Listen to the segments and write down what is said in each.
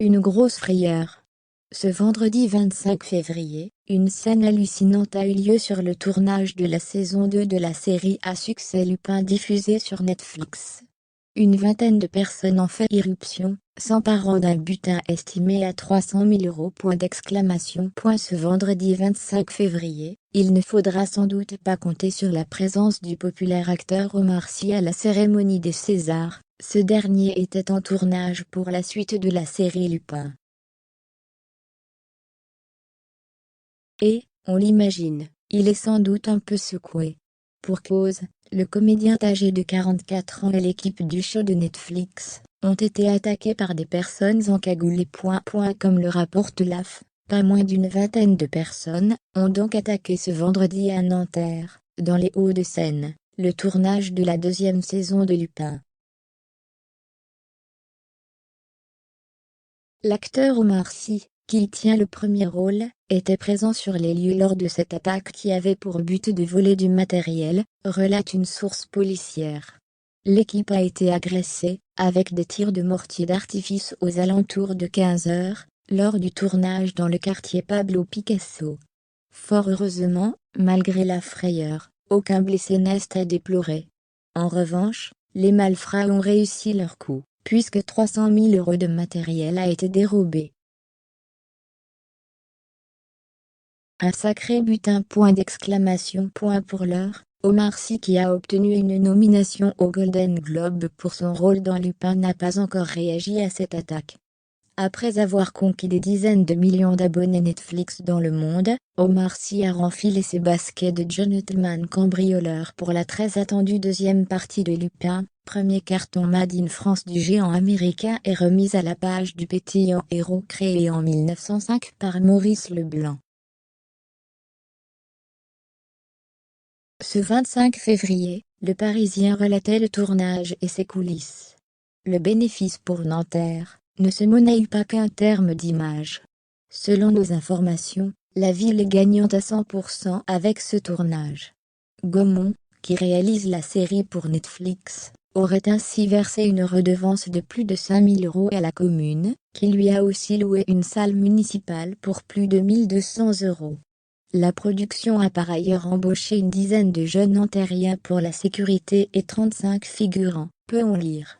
Une grosse frayeur. Ce vendredi 25 février, une scène hallucinante a eu lieu sur le tournage de la saison 2 de la série à succès Lupin diffusée sur Netflix. Une vingtaine de personnes ont fait irruption, s'emparant d'un butin estimé à 300 000 euros. Ce vendredi 25 février, il ne faudra sans doute pas compter sur la présence du populaire acteur Omar Sy à la cérémonie des Césars. Ce dernier était en tournage pour la suite de la série Lupin. Et, on l'imagine, il est sans doute un peu secoué. Pour cause, le comédien âgé de 44 ans et l'équipe du show de Netflix ont été attaqués par des personnes encagoulées. Comme le rapporte l'AF, pas moins d'une vingtaine de personnes ont donc attaqué ce vendredi à Nanterre, dans les Hauts-de-Seine, le tournage de la deuxième saison de Lupin. L'acteur Omar Sy, qui tient le premier rôle, était présent sur les lieux lors de cette attaque qui avait pour but de voler du matériel, relate une source policière. L'équipe a été agressée, avec des tirs de mortier d'artifice aux alentours de 15 heures, lors du tournage dans le quartier Pablo Picasso. Fort heureusement, malgré la frayeur, aucun blessé n'est à déplorer. En revanche, les malfrats ont réussi leur coup, puisque 300 000 euros de matériel a été dérobé. Un sacré butin. Pour l'heure, Omar Sy, qui a obtenu une nomination au Golden Globe pour son rôle dans Lupin, n'a pas encore réagi à cette attaque. Après avoir conquis des dizaines de millions d'abonnés Netflix dans le monde, Omar Sy a renfilé ses baskets de gentleman cambrioleur pour la très attendue deuxième partie de Lupin, premier carton Made in France du géant américain et remise à la page du pétillant héros créé en 1905 par Maurice Leblanc. Ce 25 février, Le Parisien relatait le tournage et ses coulisses. Le bénéfice pour Nanterre ne se monnaie pas qu'un terme d'image. Selon nos informations, la ville est gagnante à 100% avec ce tournage. Gaumont, qui réalise la série pour Netflix, aurait ainsi versé une redevance de plus de 5 000 euros à la commune, qui lui a aussi loué une salle municipale pour plus de 1 200 euros. La production a par ailleurs embauché une dizaine de jeunes Nantériens pour la sécurité et 35 figurants, peut-on lire.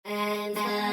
And